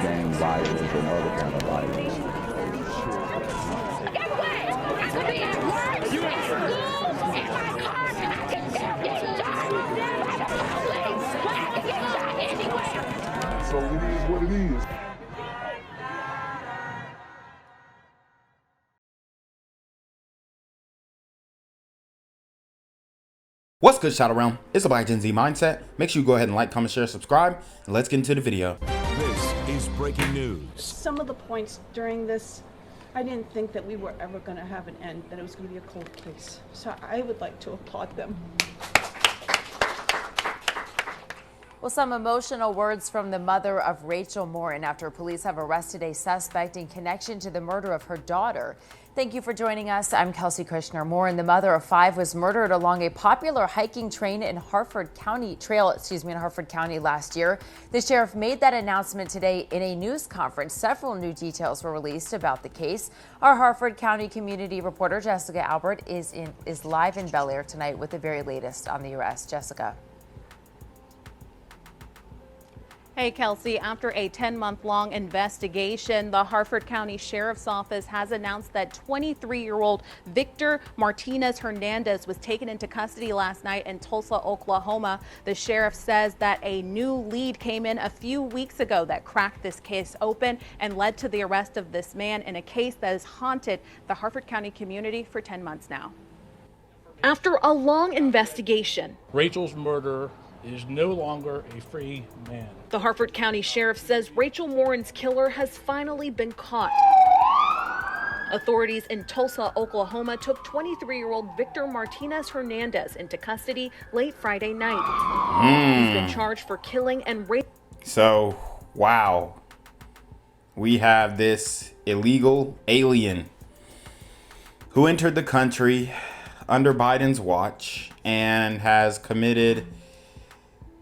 gang violence and other kind of violence. Get away! I could be at work, at school, in my car, and I can still get shot by the police, but I can get shot anywhere. So it is what it is. What's good, Shadow Realm? It's the Black Gen Z Mindset. Make sure you go ahead and like, comment, share, subscribe, and let's get into the video. This is breaking news. Some of the points during this, I didn't think that we were ever going to have an end, that it was going to be a cold case. So I would like to applaud them. Well, some emotional words from the mother of Rachel Morin after police have arrested a suspect in connection to the murder of her daughter. Thank you for joining us. I'm Kelsey Kushner. Morin, the mother of 5, was murdered along a popular hiking trail in Harford County last year. The sheriff made that announcement today in a news conference. Several new details were released about the case. Our Harford County community reporter Jessica Albert is live in Bel Air tonight with the very latest on the arrest. Jessica. Hey, Kelsey, after a 10-month-long investigation, the Harford County Sheriff's Office has announced that 23-year-old Victor Martinez Hernandez was taken into custody last night in Tulsa, Oklahoma. The sheriff says that a new lead came in a few weeks ago that cracked this case open and led to the arrest of this man in a case that has haunted the Harford County community for 10 months now. After a long investigation, Rachel's murderer is no longer a free man. The Harford County Sheriff says Rachel Morin's killer has finally been caught. Authorities in Tulsa, Oklahoma took 23-year-old Victor Martinez Hernandez into custody late Friday night. He's been charged for killing and rape. So, wow. We have this illegal alien who entered the country under Biden's watch and has committed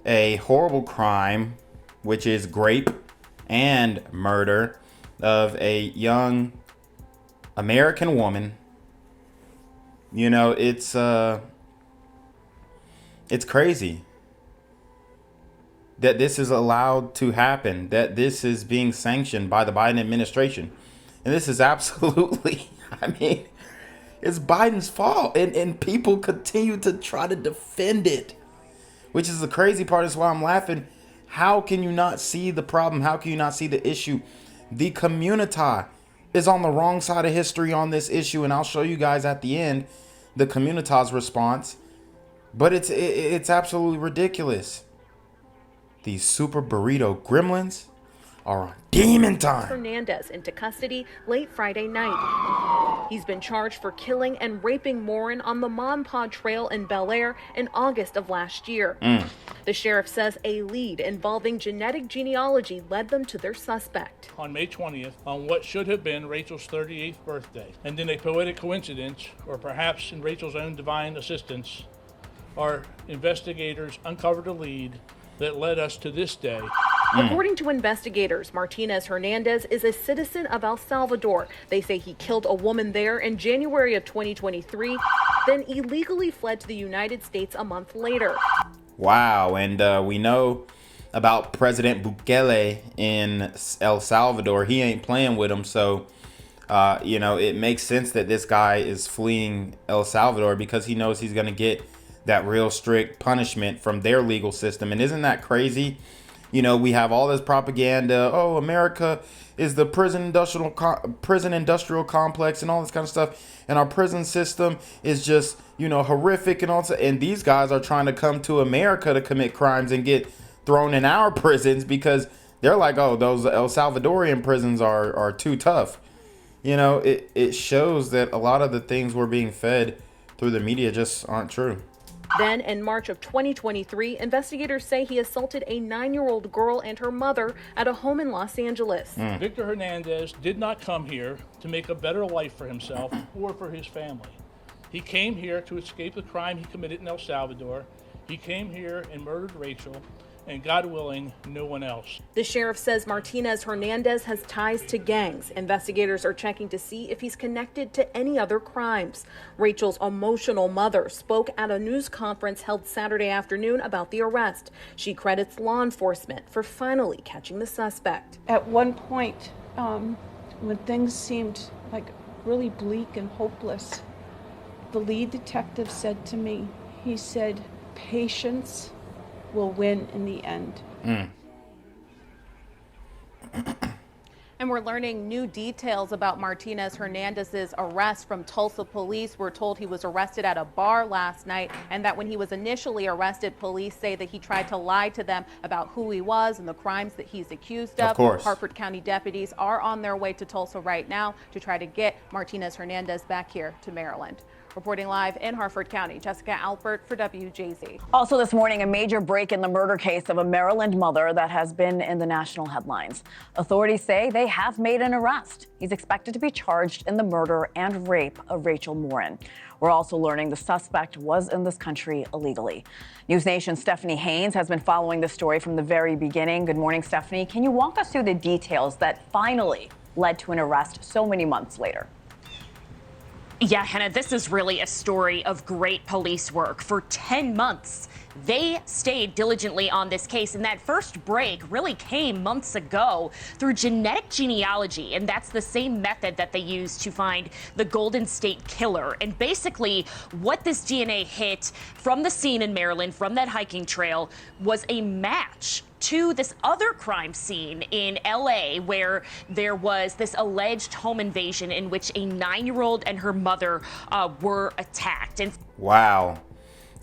a horrible crime, which is rape and murder of a young American woman. You know, it's crazy that this is allowed to happen, that this is being sanctioned by the Biden administration. And this is absolutely, it's Biden's fault. And people continue to try to defend it, which is the crazy part. Is why I'm laughing. How can you not see the problem? How can you not see the issue? The community is on the wrong side of history on this issue, and I'll show you guys at the end the community's response. But it's absolutely ridiculous. These super burrito gremlins are on demon time. Hernandez into custody late Friday night. He's been charged for killing and raping Morin on the Monpod Trail in Bel Air in August of last year. The sheriff says a lead involving genetic genealogy led them to their suspect. On May 20th, on what should have been Rachel's 38th birthday, and in a poetic coincidence, or perhaps in Rachel's own divine assistance, our investigators uncovered a lead that led us to this day. According to investigators, Martinez Hernandez is a citizen of El Salvador. They say he killed a woman there in January of 2023, then illegally fled to the United States a month later. Wow, and we know about President Bukele in El Salvador. He ain't playing with him, so you know, it makes sense that this guy is fleeing El Salvador because he knows he's going to get that real strict punishment from their legal system. And isn't that crazy? You know, we have all this propaganda. Oh, America is the prison industrial complex and all this kind of stuff. And our prison system is just, you know, horrific and all that. And these guys are trying to come to America to commit crimes and get thrown in our prisons because they're like, oh, those El Salvadorian prisons are too tough. You know, it shows that a lot of the things we're being fed through the media just aren't true. Then, in March of 2023, investigators say he assaulted a 9-year-old girl and her mother at a home in Los Angeles. Victor Hernandez did not come here to make a better life for himself or for his family. He came here to escape the crime he committed in El Salvador. He came here and murdered Rachel, and God willing, no one else. The sheriff says Martinez Hernandez has ties to gangs. Investigators are checking to see if he's connected to any other crimes. Rachel's emotional mother spoke at a news conference held Saturday afternoon about the arrest. She credits law enforcement for finally catching the suspect. At one point, when things seemed like really bleak and hopeless, the lead detective said to me, he said, patience will win in the end. And we're learning new details about Martinez Hernandez's arrest from Tulsa police. We're told he was arrested at a bar last night, and that when he was initially arrested, police say that he tried to lie to them about who he was and the crimes that he's accused of. Of course. Harford County deputies are on their way to Tulsa right now to try to get Martinez Hernandez back here to Maryland. Reporting live in Harford County, Jessica Alpert for WJZ. Also this morning, a major break in the murder case of a Maryland mother that has been in the national headlines. Authorities say they have made an arrest. He's expected to be charged in the murder and rape of Rachel Morin. We're also learning the suspect was in this country illegally. News Nation's Stephanie Haynes has been following this story from the very beginning. Good morning, Stephanie. Can you walk us through the details that finally led to an arrest so many months later? Yeah, Hannah, this is really a story of great police work. For 10 months, they stayed diligently on this case, and that first break really came months ago through genetic genealogy, and that's the same method that they used to find the Golden State Killer. And basically, what this DNA hit from the scene in Maryland, from that hiking trail, was a match to this other crime scene in LA where there was this alleged home invasion in which a 9-year-old and her mother were attacked. And Wow.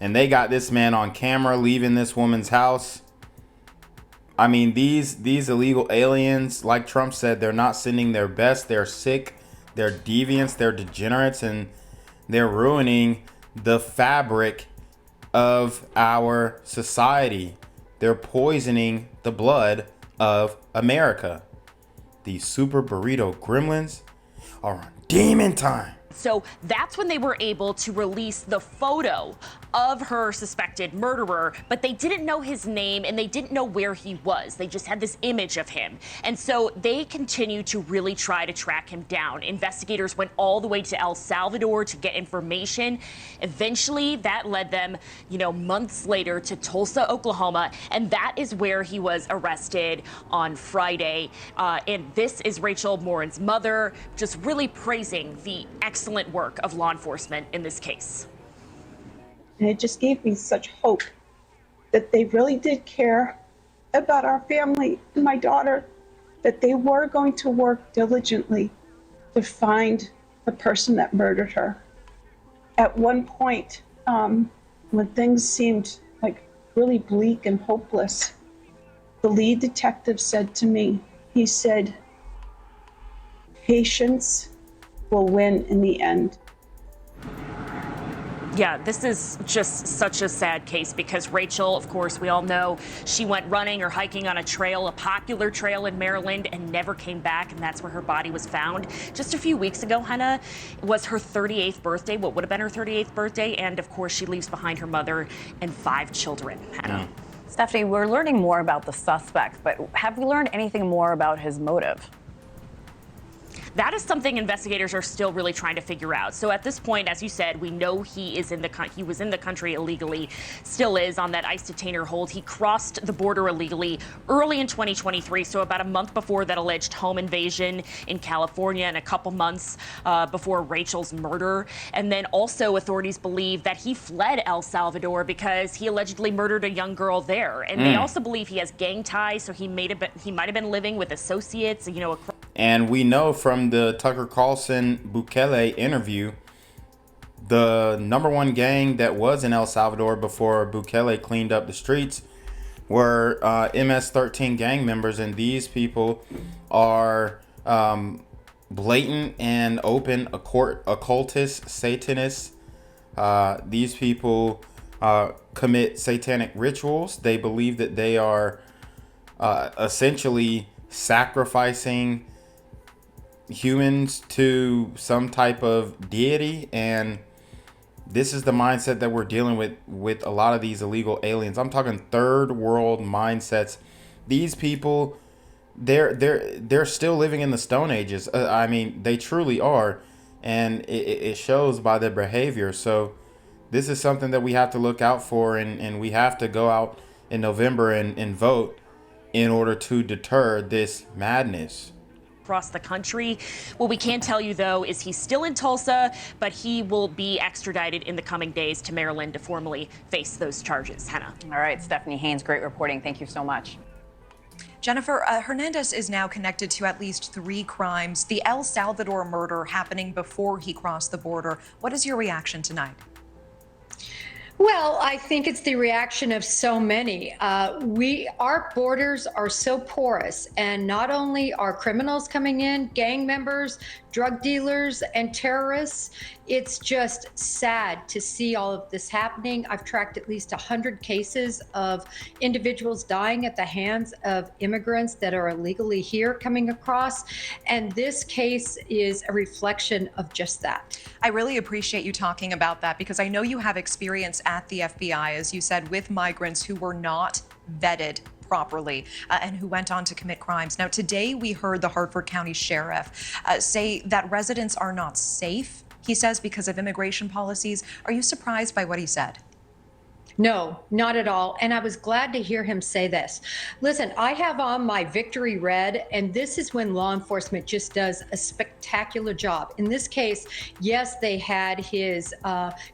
And they got this man on camera leaving this woman's house. I mean, these illegal aliens, like Trump said, they're not sending their best. They're sick, they're deviants, they're degenerates, and they're ruining the fabric of our society. They're poisoning the blood of America. These super burrito gremlins are on demon time. so that's when they were able to release the photo of her suspected murderer, but they didn't know his name and they didn't know where he was. They just had this image of him. And so they continue to really try to track him down. Investigators went all the way to El Salvador to get information. Eventually, that led them, months later to Tulsa, Oklahoma, and that is where he was arrested on Friday. And this is Rachel Morin's mother, just really praising the excellent work of law enforcement in this case. And it just gave me such hope that they really did care about our family and my daughter, that they were going to work diligently to find the person that murdered her. At one point, when things seemed like really bleak and hopeless, the lead detective said to me, he said, "Patience will win in the end." Yeah, this is just such a sad case because Rachel, of course, we all know she went running or hiking on a trail, a popular trail in Maryland, and never came back. And that's where her body was found. Just a few weeks ago, Hannah, was her 38th birthday, what would have been her 38th birthday. And of course, she leaves behind her mother and 5 children. Hannah. Stephanie, we're learning more about the suspect, but have we learned anything more about his motive? That is something investigators are still really trying to figure out. So at this point, as you said, we know he was in the country illegally, still is on that ICE detainer hold. He crossed the border illegally early in 2023, so about a month before that alleged home invasion in California and a couple months before Rachel's murder. And then also authorities believe that he fled El Salvador because he allegedly murdered a young girl there. And they also believe he has gang ties, so he might have been living with associates, And we know from the Tucker Carlson Bukele interview, the #1 gang that was in El Salvador before Bukele cleaned up the streets were MS-13 gang members. And these people are blatant and open occultists, Satanists. These people commit satanic rituals. They believe that they are essentially sacrificing humans to some type of deity, and This is the mindset that we're dealing with a lot of these illegal aliens. I'm talking third world mindsets. These people, they're still living in the Stone Ages. I mean, they truly are, and it shows by their behavior. So this is something that we have to look out for, and we have to go out in November and vote in order to deter this madness across the country. What we can tell you, though, is he's still in Tulsa, but he will be extradited in the coming days to Maryland to formally face those charges. Hannah. All right, Stephanie Haynes, great reporting. Thank you so much. Jennifer, Hernandez is now connected to at least 3 crimes. The El Salvador murder happening before he crossed the border. What is your reaction tonight? Well, I think it's the reaction of so many. Our borders are so porous, and not only are criminals coming in, gang members, drug dealers, and terrorists. It's just sad to see all of this happening. I've tracked at least 100 cases of individuals dying at the hands of immigrants that are illegally here coming across. And this case is a reflection of just that. I really appreciate you talking about that, because I know you have experience at the FBI, as you said, with migrants who were not vetted properly and who went on to commit crimes. Now, today we heard the Harford County Sheriff say that residents are not safe, he says, because of immigration policies. Are you surprised by what he said? No, not at all. And I was glad to hear him say this. Listen, I have on my Victory Red, and this is when law enforcement just does a spectacular job. In this case, yes, they had his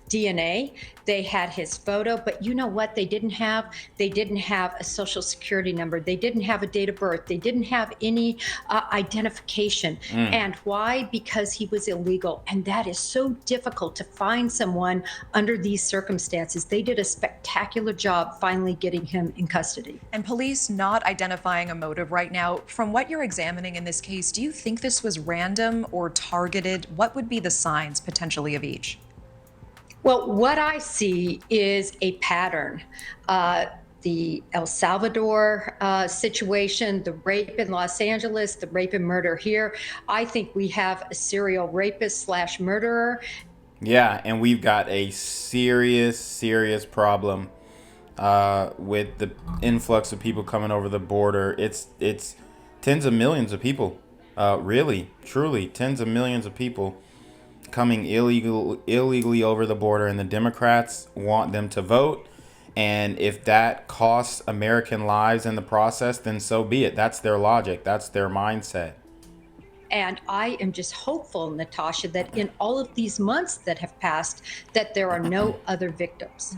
DNA, they had his photo, but you know what they didn't have? They didn't have a social security number. They didn't have a date of birth. They didn't have any identification. And why? Because he was illegal. And that is so difficult to find someone under these circumstances. They did a spectacular job finally getting him in custody. And police not identifying a motive right now. From what you're examining in this case, do you think this was random or targeted? What would be the signs potentially of each? Well, what I see is a pattern. The El Salvador situation, the rape in Los Angeles, the rape and murder here. I think we have a serial rapist / murderer. Yeah, and we've got a serious problem with the influx of people coming over the border. It's tens of millions of people, really, truly, tens of millions of people coming illegally over the border, and the Democrats want them to vote. And if that costs American lives in the process, then so be it. That's their logic. That's their mindset. And I am just hopeful, Natasha, that in all of these months that have passed, that there are no other victims.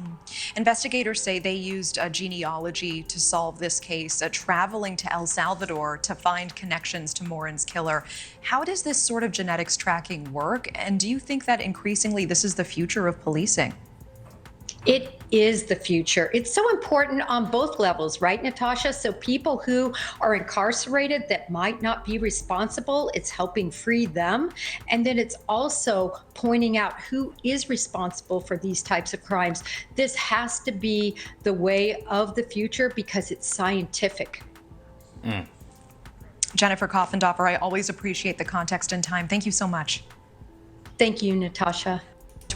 Investigators say they used a genealogy to solve this case, traveling to El Salvador to find connections to Morin's killer. How does this sort of genetics tracking work? And do you think that increasingly this is the future of policing? It is the future. It's so important on both levels, right, Natasha? So people who are incarcerated that might not be responsible, it's helping free them. And then it's also pointing out who is responsible for these types of crimes. This has to be the way of the future because it's scientific. Jennifer Coffendorfer, I always appreciate the context and time. Thank you so much. Thank you, Natasha.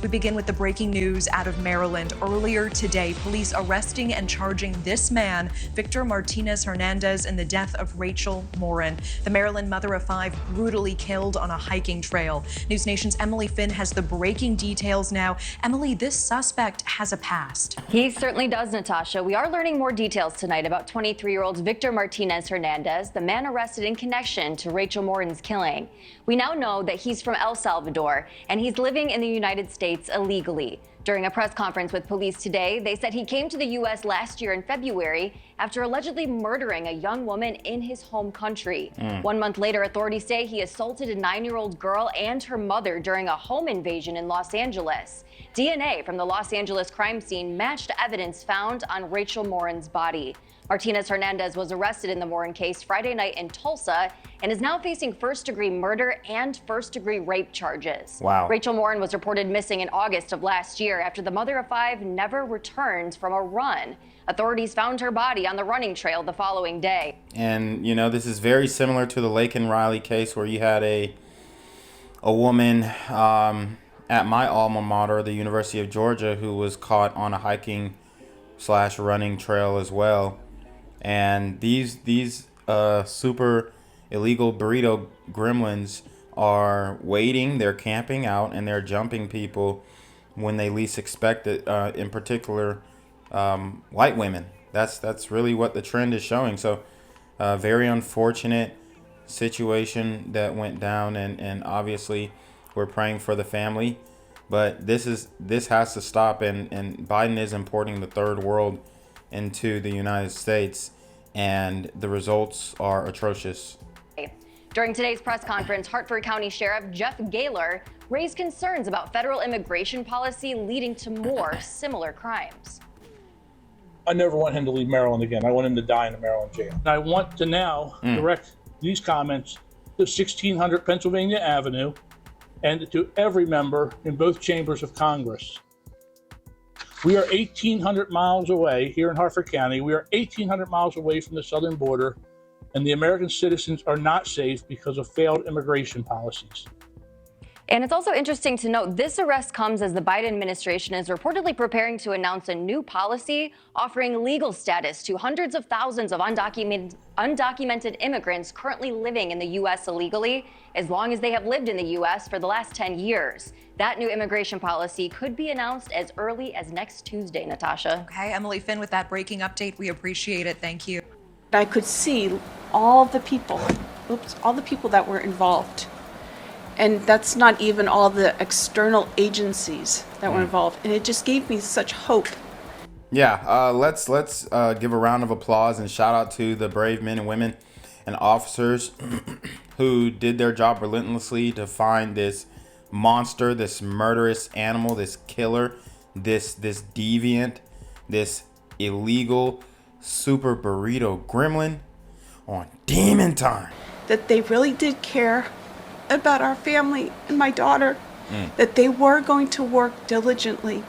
We begin with the breaking news out of Maryland. Earlier today, police arresting and charging this man, Victor Martinez Hernandez, in the death of Rachel Morin, the Maryland mother of 5 brutally killed on a hiking trail. News Nation's Emily Finn has the breaking details now. Emily, this suspect has a past. He certainly does, Natasha. We are learning more details tonight about 23-year-old Victor Martinez Hernandez, the man arrested in connection to Rachel Morin's killing. We now know that he's from El Salvador, and he's living in the United States illegally. During a press conference with police today, they said he came to the U.S. last year in February after allegedly murdering a young woman in his home country. 1 month later, authorities say he assaulted a 9-year-old girl and her mother during a home invasion in Los Angeles. DNA from the Los Angeles crime scene matched evidence found on Rachel Morin's body. Martinez Hernandez was arrested in the Morin case Friday night in Tulsa and is now facing first-degree murder and first-degree rape charges. Wow. Rachel Morin was reported missing in August of last year after the mother of 5 never returned from a run. Authorities found her body on the running trail the following day. And, you know, this is very similar to the Lake and Riley case where you had a woman at my alma mater, the University of Georgia, who was caught on a hiking/running trail as well. And these super illegal burrito gremlins are waiting, they're camping out, and they're jumping people when they least expect it, in particular white women. That's really what the trend is showing. So very unfortunate situation that went down, and obviously we're praying for the family, but this has to stop, and Biden is importing the third world into the United States, and the results are atrocious. During today's press conference, Hartford County Sheriff Jeff Gaylor raised concerns about federal immigration policy leading to more similar crimes. I never want him to leave Maryland again. I want him to die in a Maryland jail. And I want to now direct these comments to 1600 Pennsylvania Avenue and to every member in both chambers of Congress. We are 1,800 miles away here in Hartford County. We are 1,800 miles away from the southern border, and the American citizens are not safe because of failed immigration policies. And it's also interesting to note this arrest comes as the Biden administration is reportedly preparing to announce a new policy offering legal status to hundreds of thousands of undocumented immigrants currently living in the U.S. illegally, as long as they have lived in the U.S. for the last 10 years. That new immigration policy could be announced as early as next Tuesday, Natasha. Okay, Emily Finn with that breaking update. We appreciate it. Thank you. I could see all the people that were involved. And that's not even all the external agencies that were involved. And it just gave me such hope. Yeah, let's give a round of applause and shout out to the brave men and women and officers who did their job relentlessly to find this monster, this murderous animal, this killer, this deviant, this illegal super burrito gremlin on demon time. That they really did care about our family and my daughter, that they were going to work diligently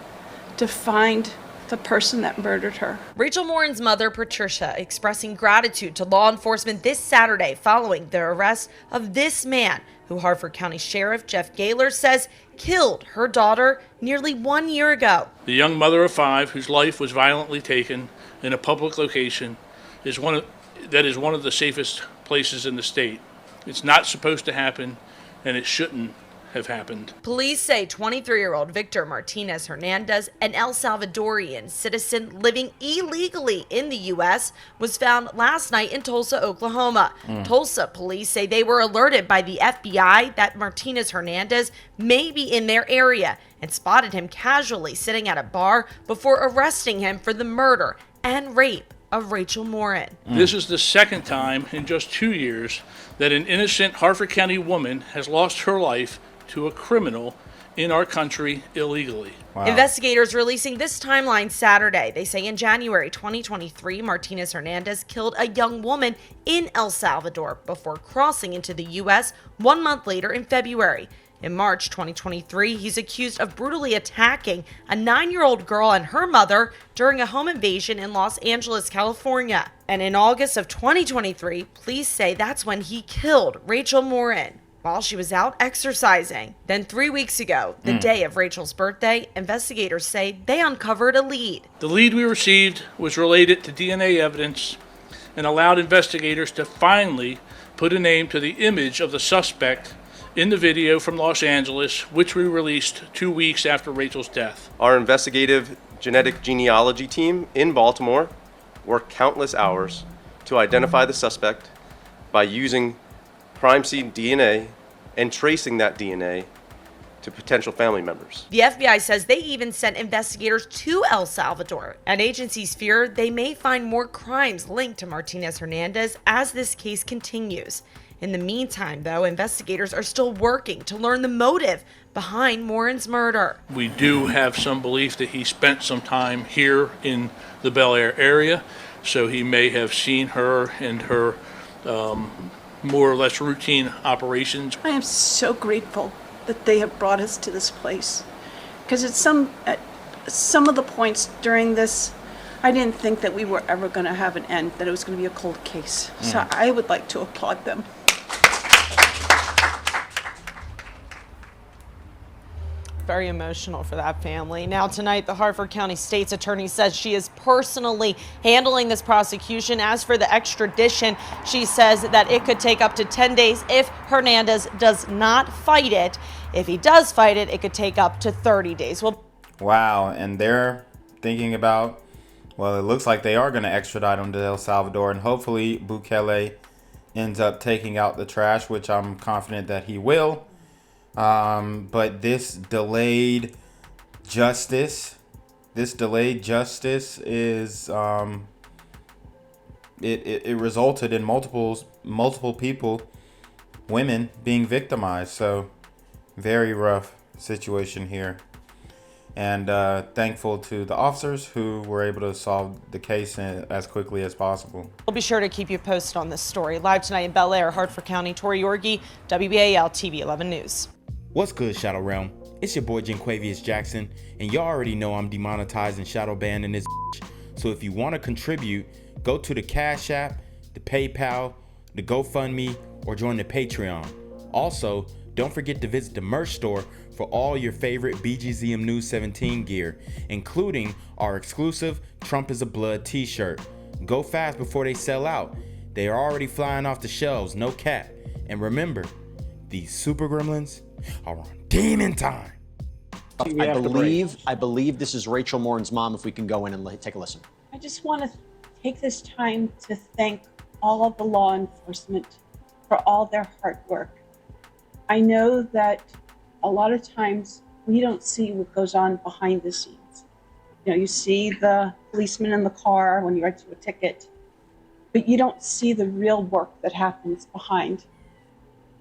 to find the person that murdered her. Rachel Morin's mother, Patricia, expressing gratitude to law enforcement this Saturday following the arrest of this man, who Hartford County Sheriff Jeff Gaylor says killed her daughter nearly 1 year ago. The young mother of 5, whose life was violently taken in a public location, is one of the safest places in the state. It's not supposed to happen, and it shouldn't have happened. Police say 23-year-old Victor Martinez Hernandez, an El Salvadorian citizen living illegally in the U.S., was found last night in Tulsa, Oklahoma. Tulsa police say they were alerted by the FBI that Martinez Hernandez may be in their area and spotted him casually sitting at a bar before arresting him for the murder and rape of Rachel Morin. This is the second time in just 2 years that an innocent Hartford County woman has lost her life to a criminal in our country illegally. Wow. Investigators releasing this timeline Saturday. They say in January 2023, Martinez Hernandez killed a young woman in El Salvador before crossing into the U.S. 1 month later in February. In March 2023, he's accused of brutally attacking a 9-year-old girl and her mother during a home invasion in Los Angeles, California. And in August of 2023, police say that's when he killed Rachel Morin while she was out exercising. Then 3 weeks ago, the day of Rachel's birthday, investigators say they uncovered a lead. The lead we received was related to DNA evidence and allowed investigators to finally put a name to the image of the suspect in the video from Los Angeles, which we released 2 weeks after Rachel's death. Our investigative genetic genealogy team in Baltimore worked countless hours to identify the suspect by using crime scene DNA and tracing that DNA to potential family members. The FBI says they even sent investigators to El Salvador, and agencies fear they may find more crimes linked to Martinez Hernandez as this case continues. In the meantime, though, investigators are still working to learn the motive behind Morin's murder. We do have some belief that he spent some time here in the Bel Air area, so he may have seen her and her more or less routine operations. I am so grateful that they have brought us to this place, because at some of the points during this, I didn't think that we were ever going to have an end, that it was going to be a cold case. So I would like to applaud them. very emotional for that family. Now tonight, the Harford County State's attorney says she is personally handling this prosecution. As for the extradition, she says that it could take up to 10 days if Hernandez does not fight it. If he does fight it, it could take up to 30 days. Well, wow, and they're thinking about, well, it looks like they are going to extradite him to El Salvador, and hopefully Bukele ends up taking out the trash, which I'm confident that he will. But this delayed justice is it resulted in multiple people, women, being victimized. So very rough situation here. And thankful to the officers who were able to solve the case as quickly as possible. we'll be sure to keep you posted on this story. Live tonight in Bel Air, Hartford County, Tori Yorgi, WBAL TV 11 News. What's good, Shadow Realm? It's your boy Jenquavius Jackson, and y'all already know I'm demonetized and shadow banned in this bitch. So if you want to contribute, go to the Cash App, the PayPal, the GoFundMe, or join the Patreon. Also, don't forget to visit the merch store for all your favorite BGZM News 17 gear, including our exclusive Trump is a Blood t-shirt. Go fast before they sell out. They are already flying off the shelves, no cap. And remember, these super gremlins are on demon time. I believe this is Rachel Morin's mom, if we can go in and take a listen. I just want to take this time to thank all of the law enforcement for all their hard work. I know that a lot of times we don't see what goes on behind the scenes. You know, you see the policeman in the car when you write to a ticket, but you don't see the real work that happens behind.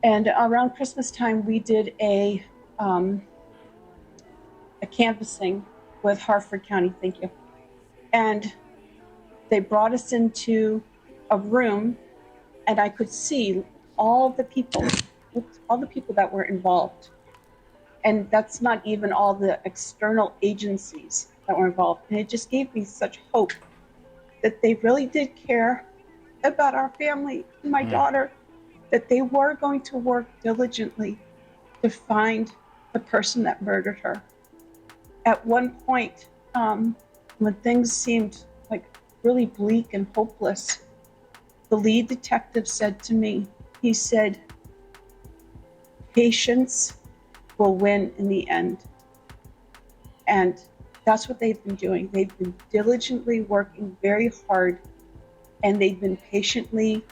And around Christmas time, we did a canvassing with Harford County, thank you. And they brought us into a room, and I could see all the people that were involved. And that's not even all the external agencies that were involved. And it just gave me such hope that they really did care about our family and my daughter, that they were going to work diligently to find the person that murdered her. At one point, when things seemed like really bleak and hopeless, the lead detective said to me, he said, patience will win in the end. And that's what they've been doing. They've been diligently working very hard, and they've been patiently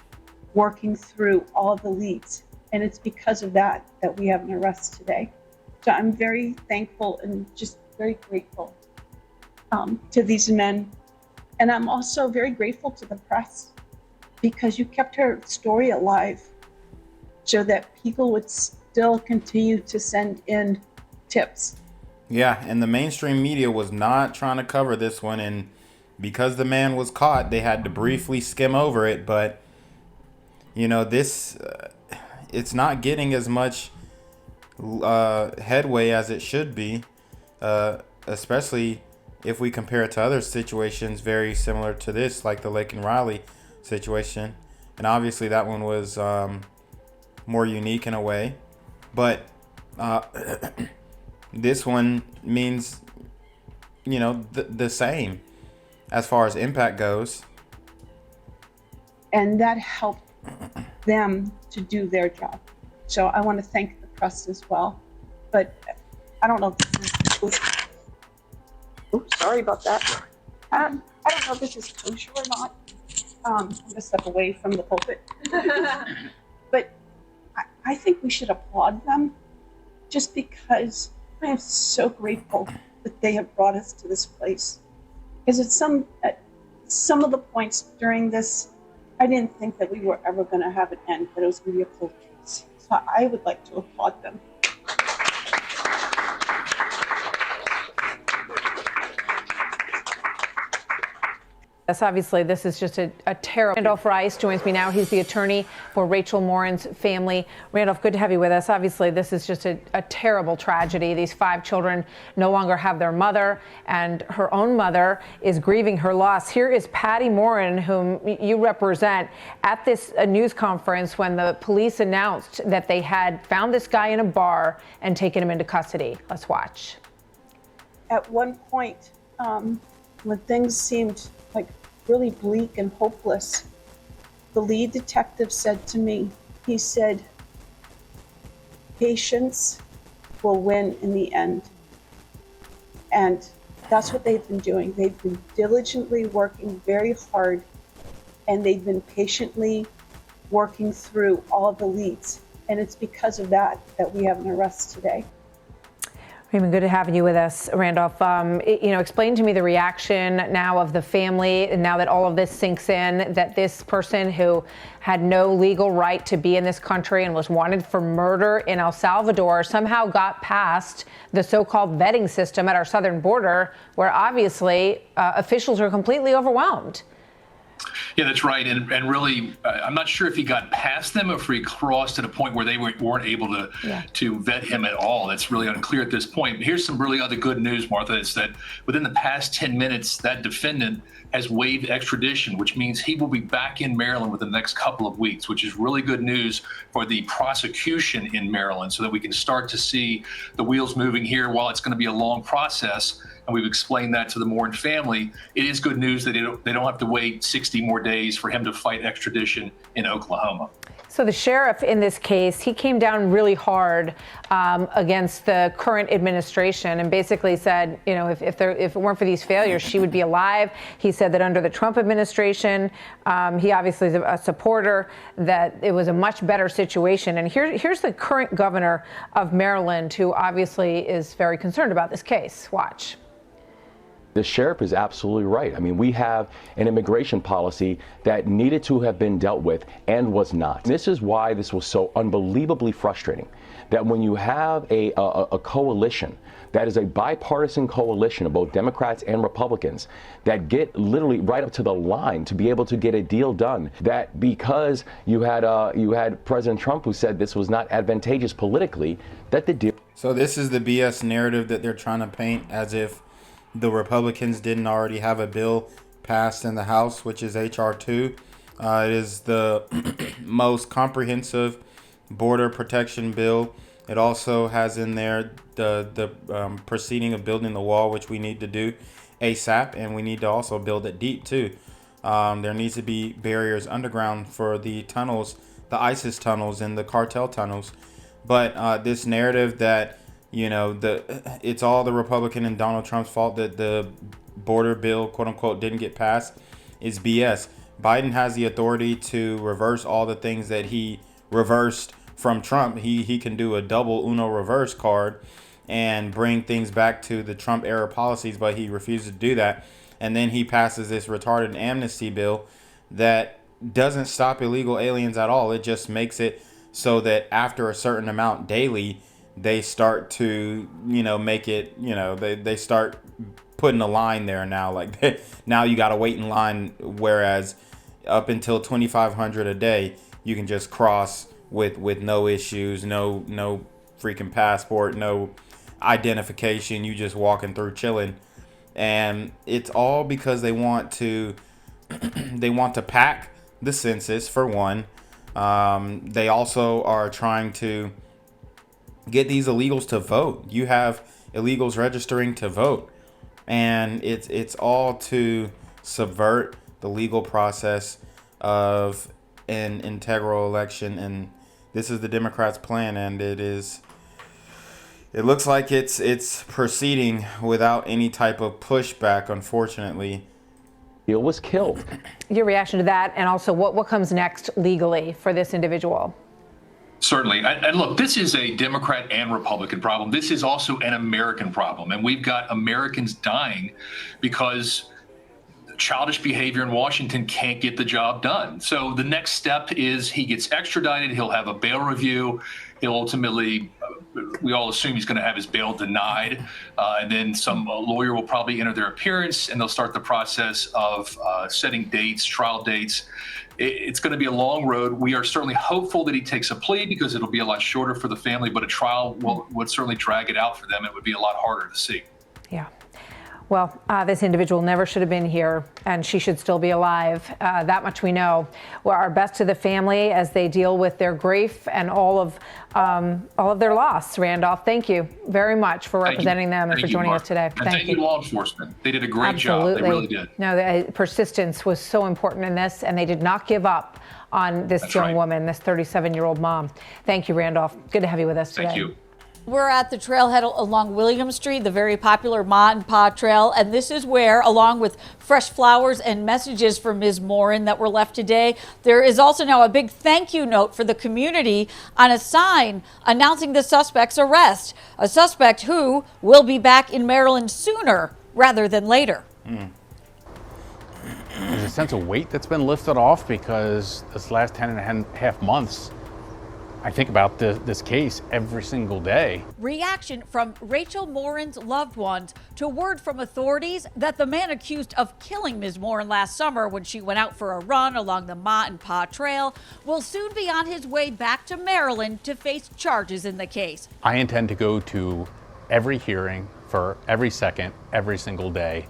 working through all of the leads. And it's because of that we have an arrest today. So I'm very thankful and just very grateful to these men. And I'm also very grateful to the press, because you kept her story alive so that people would still continue to send in tips. Yeah, and the mainstream media was not trying to cover this one, and because the man was caught, they had to briefly skim over it. But you know, this it's not getting as much headway as it should be, especially if we compare it to other situations very similar to this, like the Lake and Riley situation. And obviously that one was more unique in a way, but this one means, you know, the same as far as impact goes. And that helped them to do their job. So I want to thank the press as well. But I don't know if this is, oops, sorry about that. I don't know if this is kosher or not. I'm gonna step away from the pulpit. But I think we should applaud them, just because I am so grateful that they have brought us to this place. Because at some of the points during this, I didn't think that we were ever going to have an end, that it was going to be a cold case. So I would like to applaud them. Obviously, this is just a terrible. Randolph Rice joins me now. He's the attorney for Rachel Morin's family. Randolph, good to have you with us. Obviously, this is just a terrible tragedy. These 5 children no longer have their mother, and her own mother is grieving her loss. Here is Patty Morin, whom you represent, at this news conference when the police announced that they had found this guy in a bar and taken him into custody. Let's watch. At one point, when things seemed like really bleak and hopeless, the lead detective said to me, he said, patience will win in the end. And that's what they've been doing. They've been diligently working very hard, and they've been patiently working through all the leads. And it's because of that that we have an arrest today. Raymond, good to have you with us, Randolph. Explain to me the reaction now of the family, now that all of this sinks in, that this person who had no legal right to be in this country and was wanted for murder in El Salvador somehow got past the so-called vetting system at our southern border, where obviously officials are completely overwhelmed. Yeah, that's right. And really, I'm not sure if he got past them or if he crossed to the point where they weren't able to vet him at all. That's really unclear at this point. Here's some really other good news, Martha, is that within the past 10 minutes, that defendant has waived extradition, which means he will be back in Maryland within the next couple of weeks, which is really good news for the prosecution in Maryland, so that we can start to see the wheels moving here. While it's going to be a long process, and we've explained that to the Morin family, it is good news that they don't have to wait 60 more days for him to fight extradition in Oklahoma. So the sheriff in this case, he came down really hard against the current administration and basically said, if it weren't for these failures, she would be alive. He said that under the Trump administration, he obviously is a supporter, that it was a much better situation. And here's the current governor of Maryland, who obviously is very concerned about this case. Watch. The sheriff is absolutely right. I mean, we have an immigration policy that needed to have been dealt with and was not. This is why this was so unbelievably frustrating, that when you have a coalition that is a bipartisan coalition of both Democrats and Republicans that get literally right up to the line to be able to get a deal done, that because you had President Trump who said this was not advantageous politically, that the deal. So this is the BS narrative that they're trying to paint, as if the Republicans didn't already have a bill passed in the House, which is H.R. 2. It is the most comprehensive border protection bill. It also has in there the proceeding of building the wall, which we need to do ASAP, and we need to also build it deep too. There needs to be barriers underground for the tunnels, the ISIS tunnels and the cartel tunnels. But this narrative that it's all the Republican and Donald Trump's fault that the border bill, quote unquote, didn't get passed is BS. Biden has the authority to reverse all the things that he reversed from Trump. He can do a double Uno reverse card and bring things back to the Trump era policies, but he refuses to do that. And then he passes this retarded amnesty bill that doesn't stop illegal aliens at all. It just makes it so that after a certain amount daily, they start to, make it, they start putting a line there now. Like now you got to wait in line, whereas up until 2,500 a day, you can just cross with no issues, no freaking passport, no identification. You just walking through chilling. And it's all because they want to pack the census, for one. They also are trying to get these illegals to vote. You have illegals registering to vote, and it's all to subvert the legal process of an integral election. And this is the Democrats' plan, and it looks like it's proceeding without any type of pushback, unfortunately. Deal was killed. Your reaction to that, and also what comes next legally for this individual? Certainly. And look, this is a Democrat and Republican problem. This is also an American problem. And we've got Americans dying because childish behavior in Washington can't get the job done. So the next step is he gets extradited. He'll have a bail review. He'll ultimately we all assume he's going to have his bail denied, and then some lawyer will probably enter their appearance, and they'll start the process of setting dates, trial dates. It's going to be a long road. We are certainly hopeful that he takes a plea because it'll be a lot shorter for the family, but a trial would certainly drag it out for them. It would be a lot harder to see. Yeah. Well, this individual never should have been here, and she should still be alive. That much we know. Well, our best to the family as they deal with their grief and all of their loss. Randolph, thank you very much for representing them and for joining us today. And thank you to law enforcement. They did a great job. They really did. No, the persistence was so important in this, and they did not give up on this young woman, this 37-year-old mom. Thank you, Randolph. Good to have you with us today. Thank you. We're at the trailhead along William Street, the very popular Ma and Pa Trail, and this is where, along with fresh flowers and messages for Ms. Morin that were left today, there is also now a big thank you note for the community on a sign announcing the suspect's arrest, a suspect who will be back in Maryland sooner rather than later. There's a sense of weight that's been lifted off because this last 10 and a half months, I think about this case every single day. Reaction from Rachel Morin's loved ones to word from authorities that the man accused of killing Ms. Morin last summer when she went out for a run along the Ma and Pa Trail will soon be on his way back to Maryland to face charges in the case. I intend to go to every hearing for every second, every single day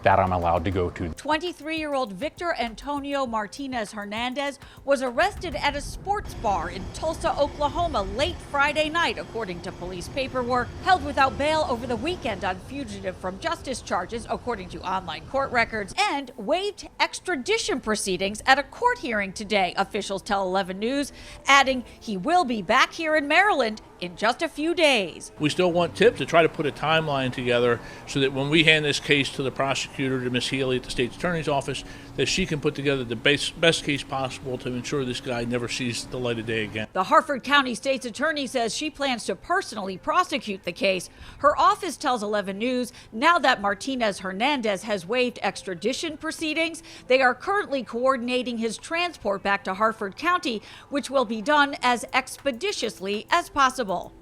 that I'm allowed to go to. 23-year-old Victor Antonio Martinez Hernandez was arrested at a sports bar in Tulsa, Oklahoma late Friday night, according to police paperwork, held without bail over the weekend on fugitive from justice charges, according to online court records, and waived extradition proceedings at a court hearing today, officials tell 11 News, adding he will be back here in Maryland in just a few days. We still want TIP to try to put a timeline together so that when we hand this case to the prosecutor, to Ms. Healy at the state's attorney's office, that she can put together the best case possible to ensure this guy never sees the light of day again. The Harford County State's attorney says she plans to personally prosecute the case. Her office tells 11 News now that Martinez Hernandez has waived extradition proceedings, they are currently coordinating his transport back to Harford County, which will be done as expeditiously as possible.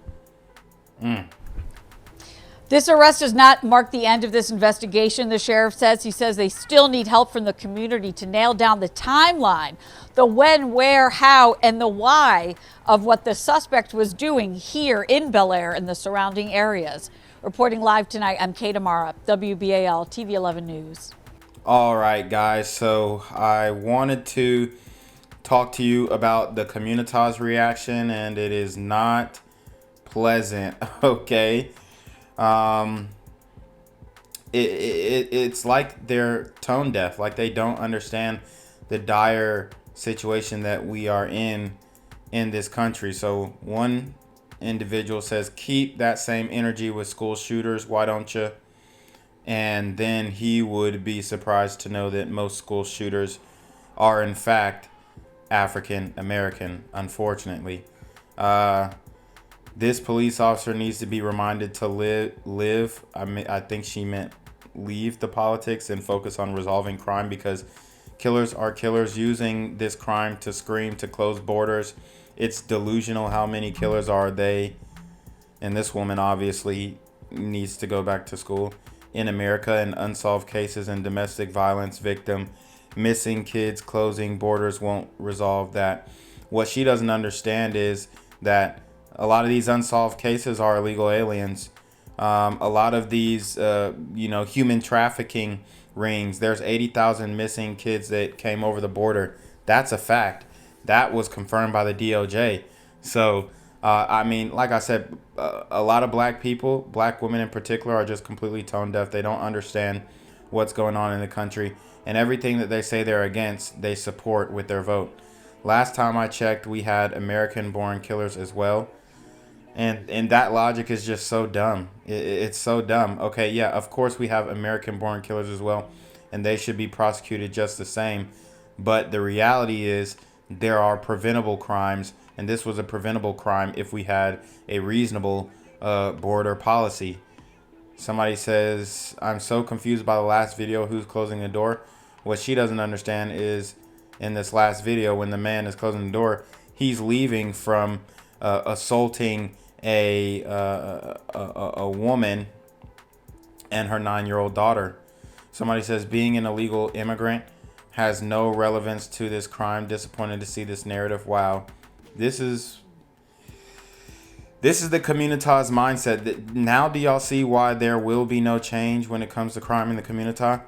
This arrest does not mark the end of this investigation, the sheriff says. He says they still need help from the community to nail down the timeline, the when, where, how, and the why of what the suspect was doing here in Bel Air and the surrounding areas. Reporting live tonight, I'm Kate Amara, WBAL TV 11 News. All right, guys. So I wanted to talk to you about the Communitas reaction, and it is not pleasant. Okay. It's like they're tone deaf, like they don't understand the dire situation that we are in this country. So one individual says, keep that same energy with school shooters, why don't you? And then he would be surprised to know that most school shooters are in fact African American, unfortunately. This police officer needs to be reminded to live. I think she meant leave the politics and focus on resolving crime, because killers are killers using this crime to scream to close borders. It's delusional how many killers are they. And this woman obviously needs to go back to school. In America, and unsolved cases and domestic violence victim, missing kids, closing borders won't resolve that. What she doesn't understand is that a lot of these unsolved cases are illegal aliens. A lot of these, human trafficking rings. There's 80,000 missing kids that came over the border. That's a fact. That was confirmed by the DOJ. So, like I said, a lot of black people, black women in particular, are just completely tone deaf. They don't understand what's going on in the country. And everything that they say they're against, they support with their vote. Last time I checked, we had American-born killers as well. And that logic is just so dumb. It's so dumb. Okay, yeah, of course we have American-born killers as well, and they should be prosecuted just the same. But the reality is there are preventable crimes, and this was a preventable crime if we had a reasonable border policy. Somebody says, I'm so confused by the last video, who's closing the door? What she doesn't understand is in this last video, when the man is closing the door, he's leaving from assaulting a woman and her 9-year-old daughter. Somebody says being an illegal immigrant has no relevance to this crime. Disappointed to see this narrative. Wow, this is the communitas mindset. Now do y'all see why there will be no change when it comes to crime in the communita?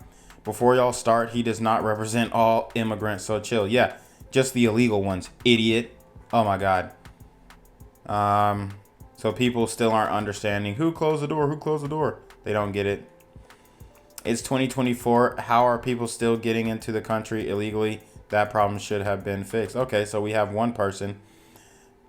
Before y'all start, he does not represent all immigrants, so chill. Yeah, just the illegal ones, idiot. Oh my God. So people still aren't understanding who closed the door, who closed the door. They don't get it. It's 2024. How are people still getting into the country illegally? That problem should have been fixed. Okay, so we have one person,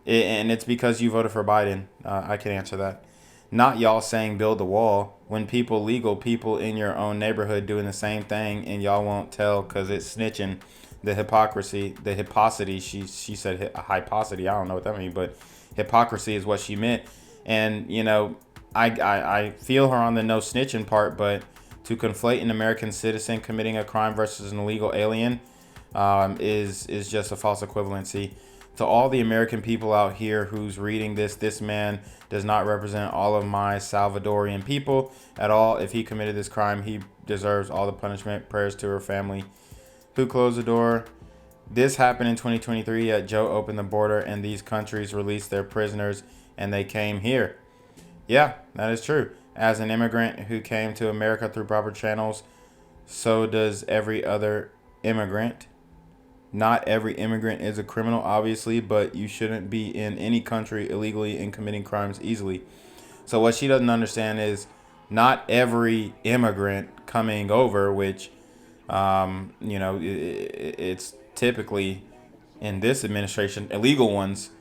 and it's because you voted for Biden. I can answer that. Not y'all saying build the wall when legal people in your own neighborhood doing the same thing, and y'all won't tell because it's snitching. The hypocrisy, the hypocrisy. She said hypocrisy. I don't know what that means, but hypocrisy is what she meant. And you know, I feel her on the no snitching part, but to conflate an American citizen committing a crime versus an illegal alien is just a false equivalency. To all the American people out here who's reading this man does not represent all of my Salvadorian people at all. If he committed this crime, he deserves all the punishment. Prayers to her family. Who closed the door? This happened in 2023, yet Joe opened the border and these countries released their prisoners and they came here. Yeah, that is true. As an immigrant who came to America through proper channels, so does every other immigrant. Not every immigrant is a criminal, obviously, but you shouldn't be in any country illegally and committing crimes easily. So what she doesn't understand is not every immigrant coming over, which, you know, it's typically in this administration, illegal ones,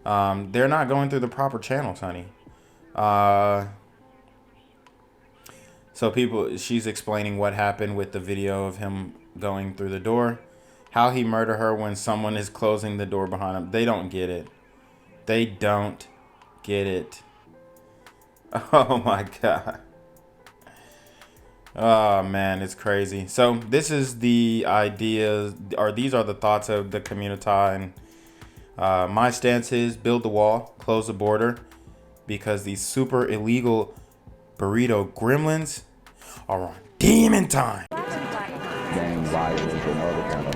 they're not going through the proper channels, honey. So she's explaining what happened with the video of him going through the door. How he murdered her when someone is closing the door behind him. They don't get it. They don't get it. Oh my God. Oh man, it's crazy. So this is the idea, or these are the thoughts of the communita, and my stance is build the wall, close the border, because these super illegal burrito gremlins are on demon time. Gang violence and other kind of